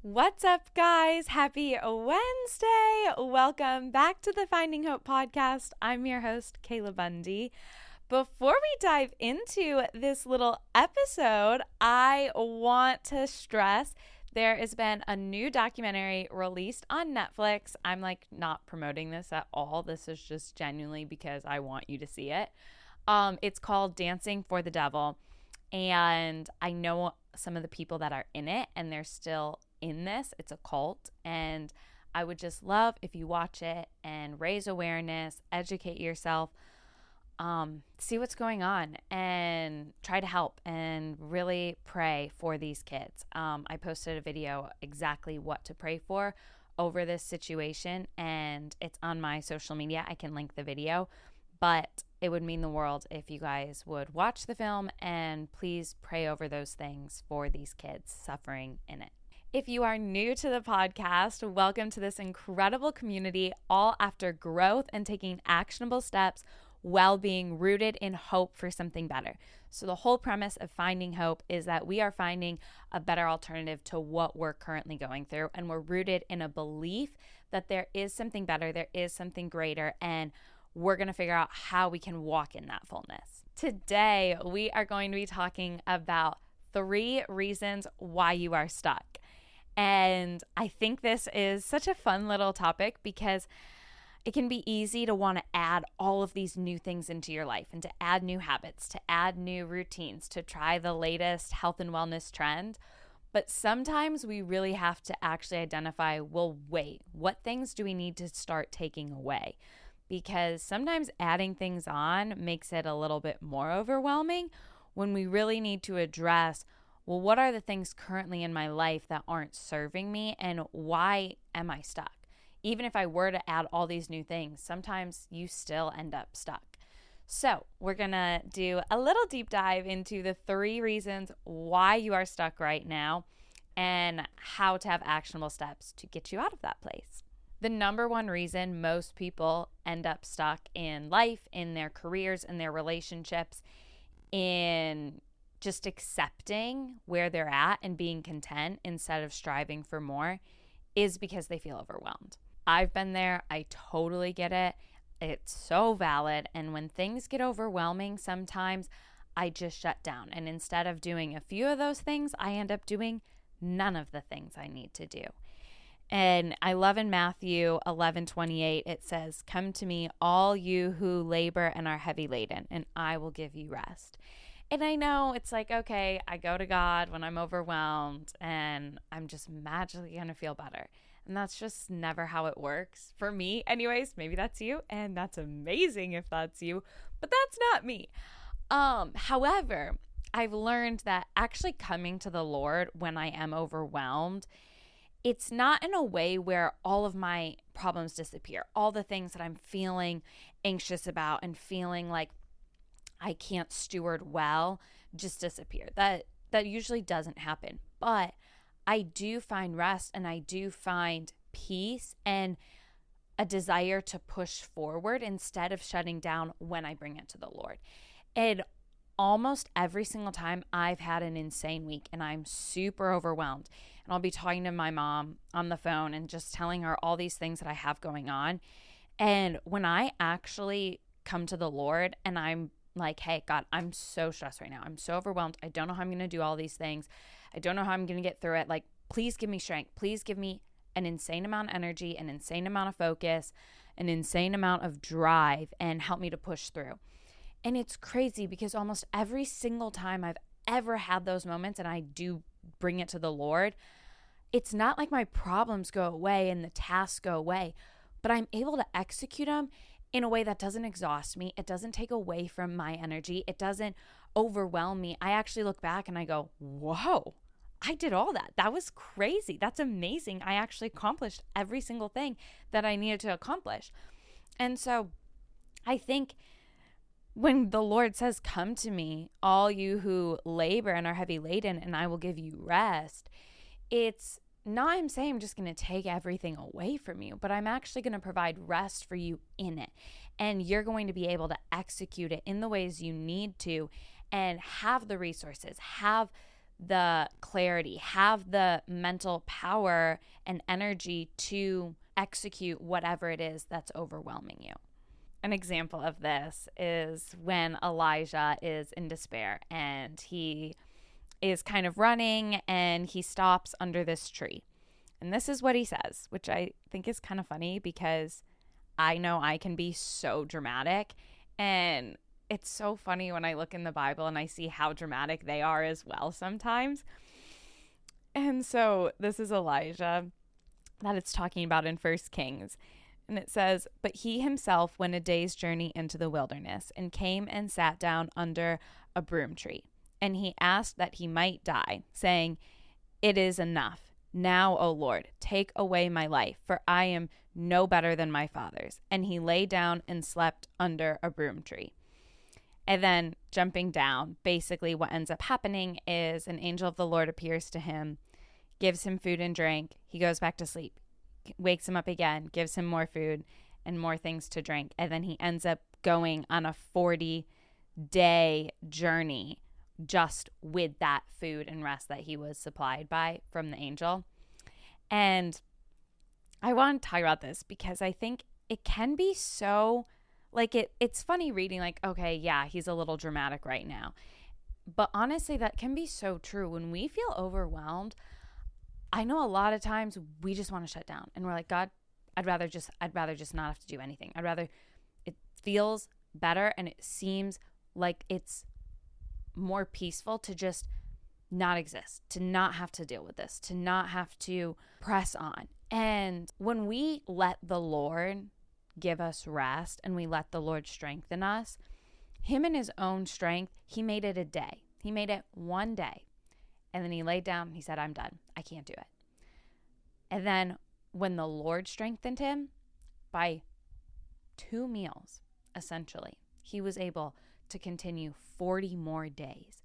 What's up, guys? Happy Wednesday. Welcome back to the Finding Hope podcast. I'm your host, Kayla Bundy. Before we dive into this little episode, I want to stress there has been a new documentary released on Netflix. I'm not promoting this at all. This is just genuinely because I want you to see it. It's called Dancing for the Devil. And I know some of the people that are in it, and they're still in this. It's a cult. And I would just love if you watch it and raise awareness, educate yourself, see what's going on, and try to help and really pray for these kids. I posted a video exactly what to pray for over this situation, and it's on my social media. I can link the video, but it would mean the world if you guys would watch the film and please pray over those things for these kids suffering in it. If you are new to the podcast, welcome to this incredible community, all after growth and taking actionable steps while being rooted in hope for something better. So the whole premise of Finding Hope is that we are finding a better alternative to what we're currently going through, and we're rooted in a belief that there is something better, there is something greater, and we're going to figure out how we can walk in that fullness. Today, we are going to be talking about 3 reasons why you are stuck. And I think this is such a fun little topic because it can be easy to want to add all of these new things into your life and to add new habits, to add new routines, to try the latest health and wellness trend. But sometimes we really have to actually identify, well, wait, what things do we need to start taking away? Because sometimes adding things on makes it a little bit more overwhelming when we really need to address, well, what are the things currently in my life that aren't serving me, and why am I stuck? Even if I were to add all these new things, sometimes you still end up stuck. So we're going to do a little deep dive into the 3 reasons why you are stuck right now and how to have actionable steps to get you out of that place. The number one reason most people end up stuck in life, in their careers, in their relationships, in just accepting where they're at and being content instead of striving for more, is because they feel overwhelmed. I've been there. I totally get it. It's so valid. And when things get overwhelming, sometimes I just shut down. And instead of doing a few of those things, I end up doing none of the things I need to do. And I love in Matthew 11:28, it says, "Come to me, all you who labor and are heavy laden, and I will give you rest." And I know it's like, okay, I go to God when I'm overwhelmed and I'm just magically going to feel better. And that's just never how it works. For me, anyways, maybe that's you, and that's amazing if that's you, but that's not me. However, I've learned that actually coming to the Lord when I am overwhelmed, it's not in a way where all of my problems disappear. All the things that I'm feeling anxious about and feeling like I can't steward well just disappear. That usually doesn't happen. But I do find rest, and I do find peace and a desire to push forward instead of shutting down when I bring it to the Lord. And almost every single time I've had an insane week and I'm super overwhelmed, and I'll be talking to my mom on the phone and just telling her all these things that I have going on. And when I actually come to the Lord and I'm like, hey, God, I'm so stressed right now. I'm so overwhelmed. I don't know how I'm going to do all these things. I don't know how I'm going to get through it. Like, please give me strength. Please give me an insane amount of energy, an insane amount of focus, an insane amount of drive, and help me to push through. And it's crazy because almost every single time I've ever had those moments and I do bring it to the Lord, it's not like my problems go away and the tasks go away, but I'm able to execute them in a way that doesn't exhaust me. It doesn't take away from my energy. It doesn't overwhelm me. I actually look back and I go, whoa, I did all that. That was crazy. That's amazing. I actually accomplished every single thing that I needed to accomplish. And so I think when the Lord says, come to me, all you who labor and are heavy laden, and I will give you rest, it's not I'm saying I'm just going to take everything away from you, but I'm actually going to provide rest for you in it. And you're going to be able to execute it in the ways you need to and have the resources, have the clarity, have the mental power and energy to execute whatever it is that's overwhelming you. An example of this is when Elijah is in despair and he is kind of running and he stops under this tree. And this is what he says, which I think is kind of funny because I know I can be so dramatic. And it's so funny when I look in the Bible and I see how dramatic they are as well sometimes. And so this is Elijah that it's talking about in 1 Kings. And it says, "But he himself went a day's journey into the wilderness and came and sat down under a broom tree. And he asked that he might die, saying, 'It is enough. Now, O Lord, take away my life, for I am no better than my fathers.' And he lay down and slept under a broom tree." And then jumping down, basically what ends up happening is an angel of the Lord appears to him, gives him food and drink. He goes back to sleep, wakes him up again, gives him more food and more things to drink. And then he ends up going on a 40-day journey just with that food and rest that he was supplied by from the angel. And I want to talk about this because I think it can be so, like, it's funny reading, like, okay, yeah, he's a little dramatic right now. But honestly, that can be so true. When we feel overwhelmed, I know a lot of times we just want to shut down and we're like, God, I'd rather just not have to do anything. It feels better and it seems like it's more peaceful to just not exist, to not have to deal with this, to not have to press on. And when we let the Lord give us rest and we let the Lord strengthen us, him in his own strength, he made it a day. He made it one day. And then he laid down and he said, I'm done. I can't do it. And then when the Lord strengthened him by 2 meals, essentially, he was able to continue 40 more days.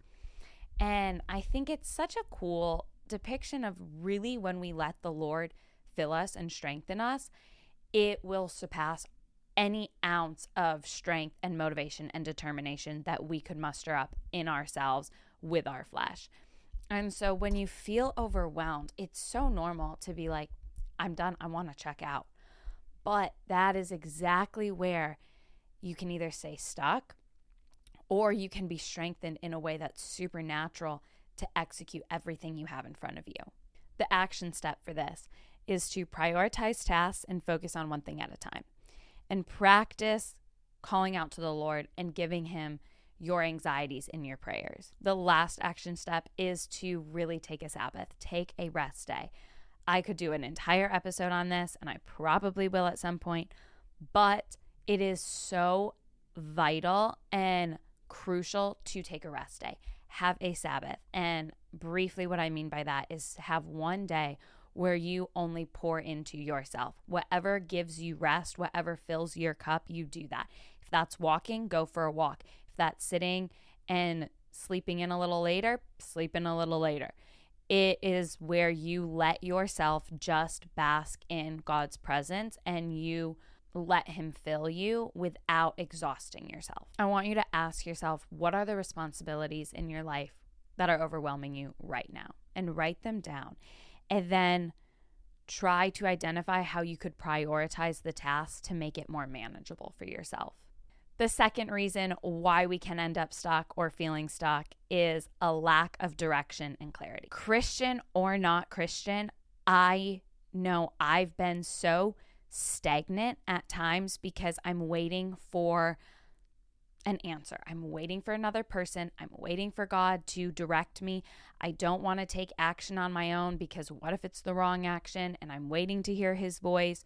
And I think it's such a cool depiction of really when we let the Lord fill us and strengthen us, it will surpass any ounce of strength and motivation and determination that we could muster up in ourselves with our flesh. And so when you feel overwhelmed, it's so normal to be like, I'm done. I want to check out. But that is exactly where you can either stay stuck or you can be strengthened in a way that's supernatural to execute everything you have in front of you. The action step for this is to prioritize tasks and focus on one thing at a time, and practice calling out to the Lord and giving him your anxieties in your prayers. The last action step is to really take a Sabbath, take a rest day. I could do an entire episode on this, and I probably will at some point, but it is so vital and crucial to take a rest day, have a Sabbath. And briefly what I mean by that is have one day where you only pour into yourself. Whatever gives you rest, whatever fills your cup, you do that. If that's walking, go for a walk. If that's sitting and sleeping in a little later, sleep in a little later. It is where you let yourself just bask in God's presence and you let him fill you without exhausting yourself. I want you to ask yourself, what are the responsibilities in your life that are overwhelming you right now? And write them down. And then try to identify how you could prioritize the tasks to make it more manageable for yourself. The second reason why we can end up stuck or feeling stuck is a lack of direction and clarity. Christian or not Christian, I know I've been so stagnant at times because I'm waiting for an answer. I'm waiting for another person. I'm waiting for God to direct me. I don't want to take action on my own because what if it's the wrong action and I'm waiting to hear his voice?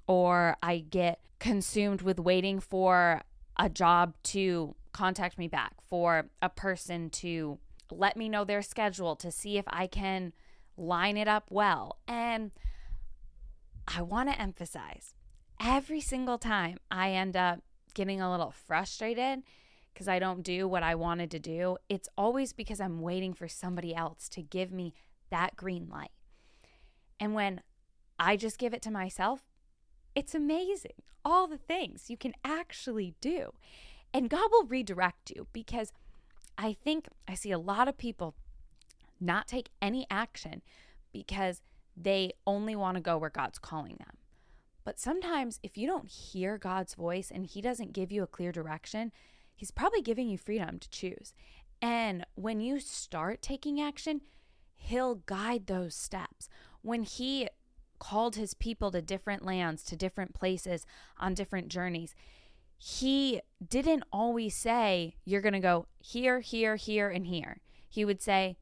Or I get consumed with waiting for a job to contact me back, for a person to let me know their schedule to see if I can line it up well. And I want to emphasize, every single time I end up getting a little frustrated because I don't do what I wanted to do, it's always because I'm waiting for somebody else to give me that green light. And when I just give it to myself, it's amazing. All the things you can actually do. And God will redirect you, because I think I see a lot of people not take any action because they only want to go where God's calling them. But sometimes if you don't hear God's voice and he doesn't give you a clear direction, he's probably giving you freedom to choose. And when you start taking action, he'll guide those steps. When he called his people to different lands, to different places, on different journeys, he didn't always say, you're going to go here, here, here, and here. He would say,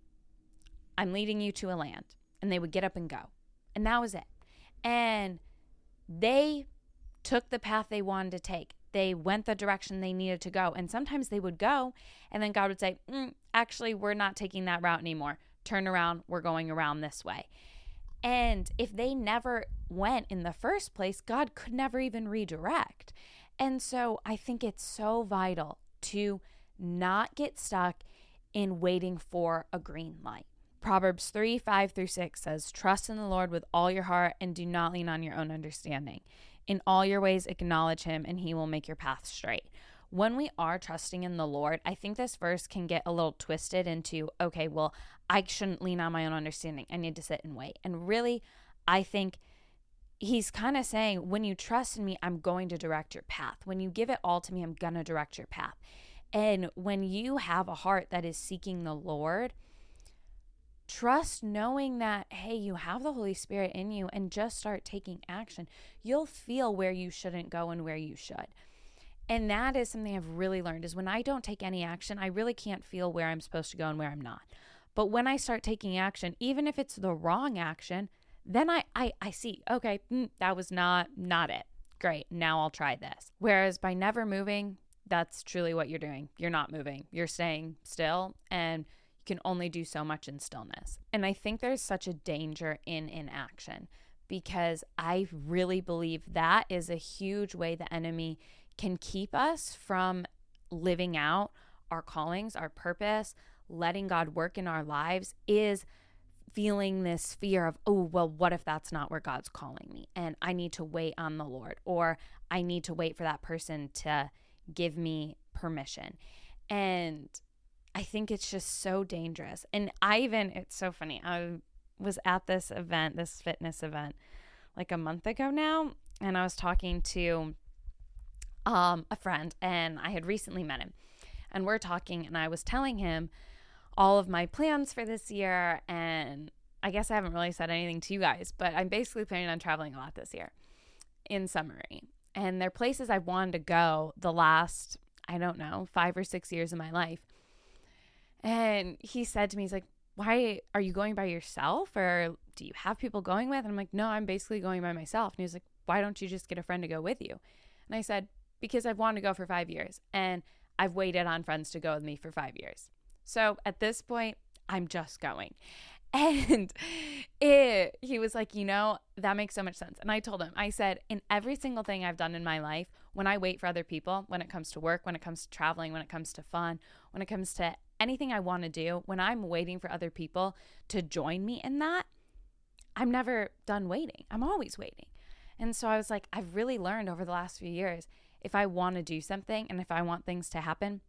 I'm leading you to a land. And they would get up and go. And that was it. And they took the path they wanted to take. They went the direction they needed to go. And sometimes they would go, and then God would say, actually, we're not taking that route anymore. Turn around. We're going around this way. And if they never went in the first place, God could never even redirect. And so I think it's so vital to not get stuck in waiting for a green light. Proverbs 3:5-6 says, trust in the Lord with all your heart and do not lean on your own understanding. In all your ways acknowledge him and he will make your path straight. When we are trusting in the Lord, I think this verse can get a little twisted into, okay, well, I shouldn't lean on my own understanding. I need to sit and wait. And really, I think he's kind of saying, when you trust in me, I'm going to direct your path. When you give it all to me, I'm going to direct your path. And when you have a heart that is seeking the Lord, trust knowing that, hey, you have the Holy Spirit in you, and just start taking action. You'll feel where you shouldn't go and where you should. And that is something I've really learned, is when I don't take any action, I really can't feel where I'm supposed to go and where I'm not. But when I start taking action, even if it's the wrong action, then I see, okay, that was not it. Great, now I'll try this. Whereas by never moving, that's truly what you're doing. You're not moving. You're staying still, and you can only do so much in stillness. And I think there's such a danger in inaction, because I really believe that is a huge way the enemy can keep us from living out our callings, our purpose, letting God work in our lives, is feeling this fear of, oh, well, what if that's not where God's calling me? And I need to wait on the Lord, or I need to wait for that person to give me permission. And I think it's just so dangerous. And it's so funny. I was at this event, this fitness event, like a month ago now, and I was talking to a friend, and I had recently met him, and we're talking, and I was telling him all of my plans for this year. And I guess I haven't really said anything to you guys, but I'm basically planning on traveling a lot this year, in summary. And they're places I've wanted to go the last, 5 or 6 years of my life. And he said to me, he's like, why are you going by yourself, or do you have people going with? And I'm like, no, I'm basically going by myself. And he was like, why don't you just get a friend to go with you? And I said, because I've wanted to go for 5 years, and I've waited on friends to go with me for 5 years. So at this point, I'm just going. And he was like, that makes so much sense. And I told him, I said, in every single thing I've done in my life, when I wait for other people, when it comes to work, when it comes to traveling, when it comes to fun, when it comes to anything I want to do, when I'm waiting for other people to join me in that, I'm never done waiting. I'm always waiting. And so I was like, I've really learned over the last few years, if I want to do something and if I want things to happen,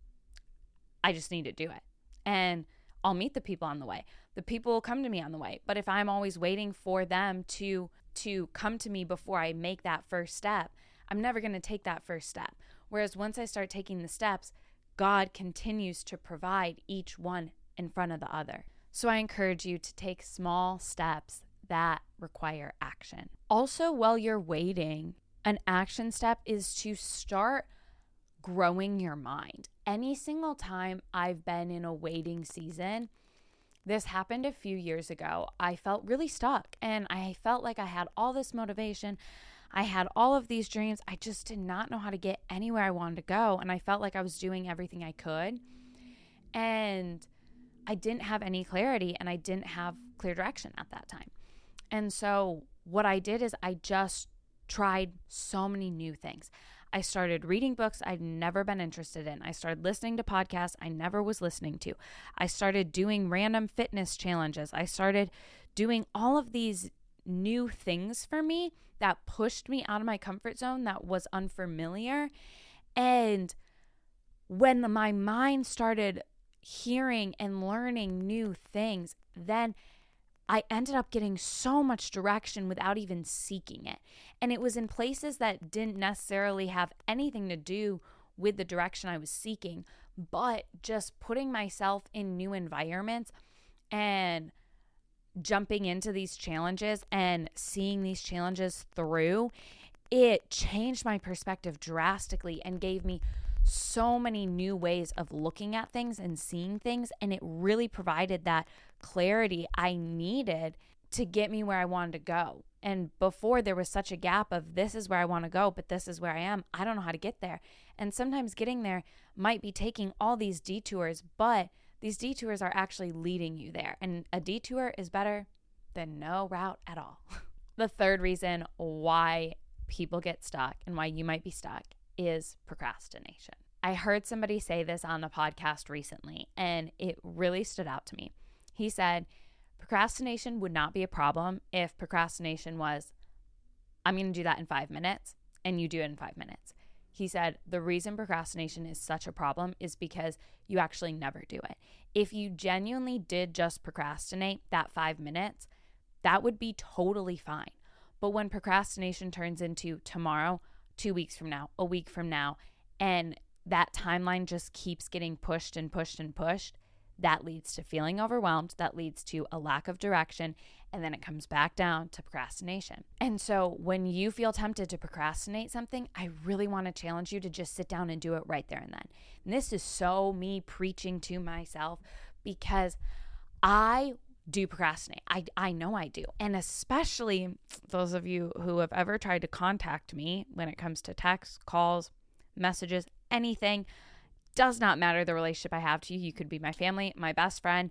I just need to do it. And I'll meet the people on the way. The people will come to me on the way. But if I'm always waiting for them to come to me before I make that first step, I'm never going to take that first step. Whereas once I start taking the steps, God continues to provide each one in front of the other. So I encourage you to take small steps that require action. Also, while you're waiting, an action step is to start growing your mind. Any single time I've been in a waiting season, this happened a few years ago, I felt really stuck, and I felt like I had all this motivation. I had all of these dreams. I just did not know how to get anywhere I wanted to go, and I felt like I was doing everything I could, and I didn't have any clarity, and I didn't have clear direction at that time. And so what I did is I just tried so many new things. I started reading books I've never been interested in. I started listening to podcasts I never was listening to. I started doing random fitness challenges. I started doing all of these new things for me that pushed me out of my comfort zone, that was unfamiliar. And when my mind started hearing and learning new things, then I ended up getting so much direction without even seeking it. And it was in places that didn't necessarily have anything to do with the direction I was seeking, but just putting myself in new environments and jumping into these challenges and seeing these challenges through, it changed my perspective drastically and gave me so many new ways of looking at things and seeing things. And it really provided that clarity I needed to get me where I wanted to go. And before, there was such a gap of this is where I want to go, but this is where I am. I don't know how to get there. And sometimes getting there might be taking all these detours, but these detours are actually leading you there. And a detour is better than no route at all. The third reason why people get stuck and why you might be stuck is procrastination. I heard somebody say this on a podcast recently, and it really stood out to me. He said, procrastination would not be a problem if procrastination was, I'm going to do that in 5 minutes, and you do it in 5 minutes. He said, the reason procrastination is such a problem is because you actually never do it. If you genuinely did just procrastinate that 5 minutes, that would be totally fine. But when procrastination turns into tomorrow, 2 weeks from now, a week from now, and that timeline just keeps getting pushed and pushed and pushed, that leads to feeling overwhelmed, that leads to a lack of direction, and then it comes back down to procrastination. And so when you feel tempted to procrastinate something, I really want to challenge you to just sit down and do it right there and then. And this is so me preaching to myself because I do procrastinate. I know I do. And especially those of you who have ever tried to contact me when it comes to texts, calls, messages, anything, does not matter the relationship I have to you. You could be my family, my best friend,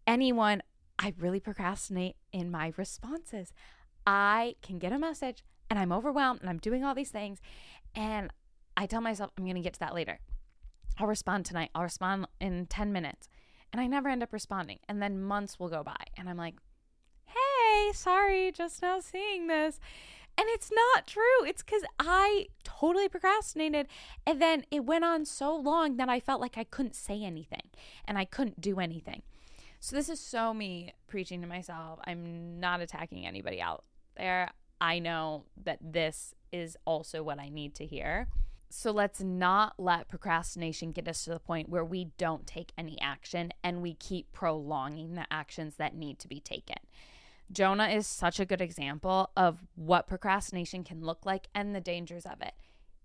anyone. I really procrastinate in my responses. I can get a message and I'm overwhelmed and I'm doing all these things. And I tell myself, I'm going to get to that later. I'll respond tonight. I'll respond in 10 minutes. And I never end up responding. And then months will go by. And I'm like, hey, sorry, just now seeing this. And it's not true. It's because I totally procrastinated. And then it went on so long that I felt like I couldn't say anything and I couldn't do anything. So this is so me preaching to myself. I'm not attacking anybody out there. I know that this is also what I need to hear. So let's not let procrastination get us to the point where we don't take any action and we keep prolonging the actions that need to be taken. Jonah is such a good example of what procrastination can look like and the dangers of it.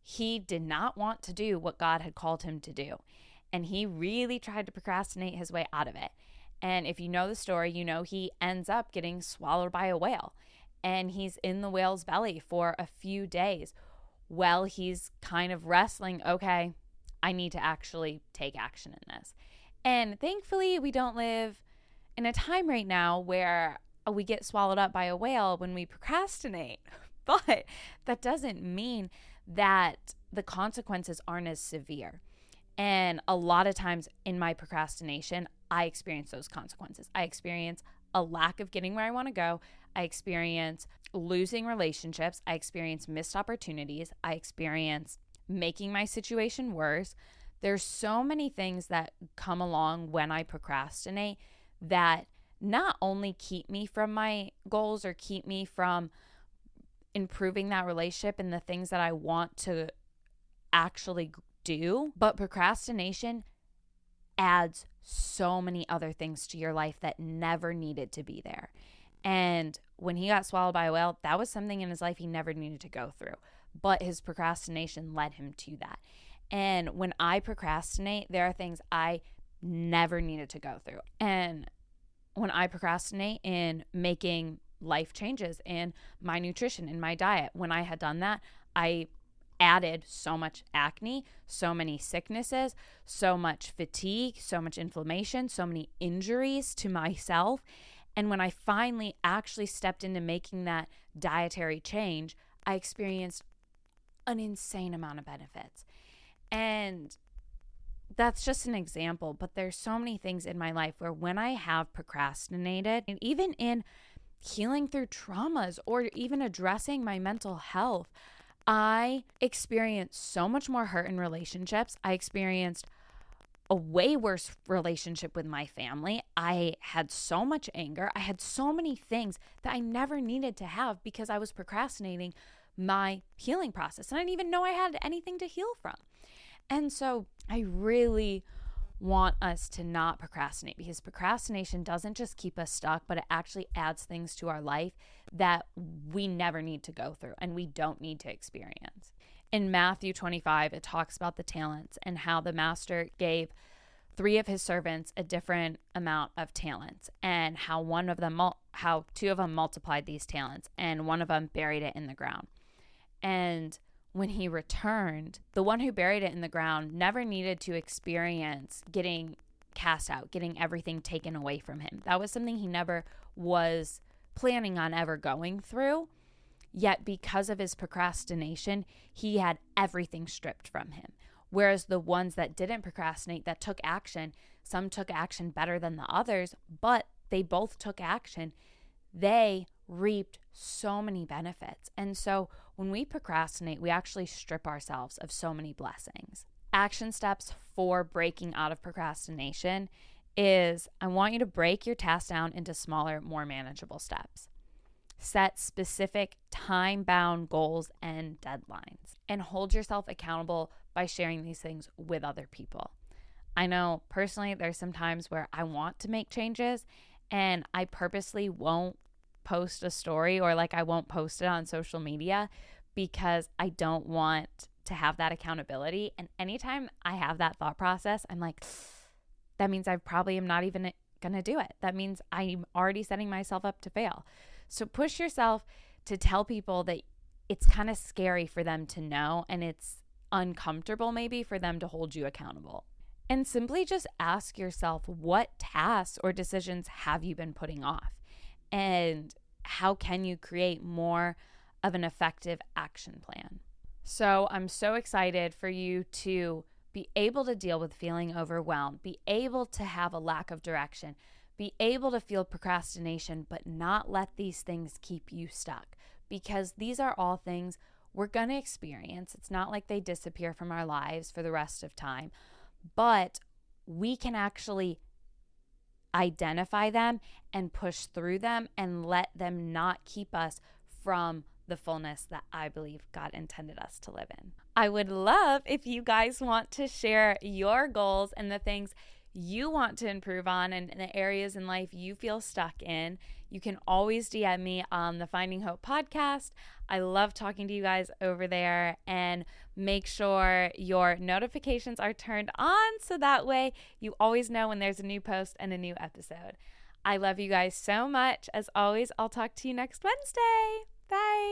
He did not want to do what God had called him to do, and he really tried to procrastinate his way out of it. And if you know the story, you know he ends up getting swallowed by a whale, and he's in the whale's belly for a few days while he's kind of wrestling, okay, I need to actually take action in this. And thankfully, we don't live in a time right now where we get swallowed up by a whale when we procrastinate. But that doesn't mean that the consequences aren't as severe. And a lot of times in my procrastination, I experience those consequences. I experience a lack of getting where I want to go. I experience losing relationships. I experience missed opportunities. I experience making my situation worse. There's so many things that come along when I procrastinate that not only keep me from my goals or keep me from improving that relationship and the things that I want to actually do, but procrastination adds so many other things to your life that never needed to be there. And when he got swallowed by a whale, that was something in his life he never needed to go through, but his procrastination led him to that. And when I procrastinate, there are things I never needed to go through. And when I procrastinate in making life changes in my nutrition, in my diet, when I had done that, I added so much acne, so many sicknesses, so much fatigue, so much inflammation, so many injuries to myself. And when I finally actually stepped into making that dietary change, I experienced an insane amount of benefits. And that's just an example, but there's so many things in my life where when I have procrastinated, and even in healing through traumas or even addressing my mental health, I experienced so much more hurt in relationships. I experienced a way worse relationship with my family. I had so much anger. I had so many things that I never needed to have because I was procrastinating my healing process. And I didn't even know I had anything to heal from. And so I really want us to not procrastinate, because procrastination doesn't just keep us stuck, but it actually adds things to our life that we never need to go through and we don't need to experience. In Matthew 25, it talks about the talents and how the master gave 3 of his servants a different amount of talents, and how how 2 of them multiplied these talents and 1 of them buried it in the ground. And when he returned, the one who buried it in the ground never needed to experience getting cast out, getting everything taken away from him. That was something he never was planning on ever going through. Yet because of his procrastination, he had everything stripped from him. Whereas the ones that didn't procrastinate, that took action, some took action better than the others, but they both took action, they reaped so many benefits. And so when we procrastinate, we actually strip ourselves of so many blessings. Action steps for breaking out of procrastination is, I want you to break your task down into smaller, more manageable steps. Set specific time-bound goals and deadlines, and hold yourself accountable by sharing these things with other people. I know personally there's some times where I want to make changes and I purposely won't post a story, or I won't post it on social media because I don't want to have that accountability. And anytime I have that thought process, I'm like, that means I probably am not even going to do it. That means I'm already setting myself up to fail. So push yourself to tell people that it's kind of scary for them to know, and it's uncomfortable maybe for them to hold you accountable. And simply just ask yourself, what tasks or decisions have you been putting off? And how can you create more of an effective action plan? So I'm so excited for you to be able to deal with feeling overwhelmed, be able to have a lack of direction, be able to feel procrastination, but not let these things keep you stuck, because these are all things we're going to experience. It's not like they disappear from our lives for the rest of time, but we can actually identify them and push through them and let them not keep us from the fullness that I believe God intended us to live in. I would love if you guys want to share your goals and the things you want to improve on and the areas in life you feel stuck in. You can always DM me on the Finding Hope podcast. I love talking to you guys over there, and make sure your notifications are turned on so that way you always know when there's a new post and a new episode. I love you guys so much. As always, I'll talk to you next Wednesday. Bye.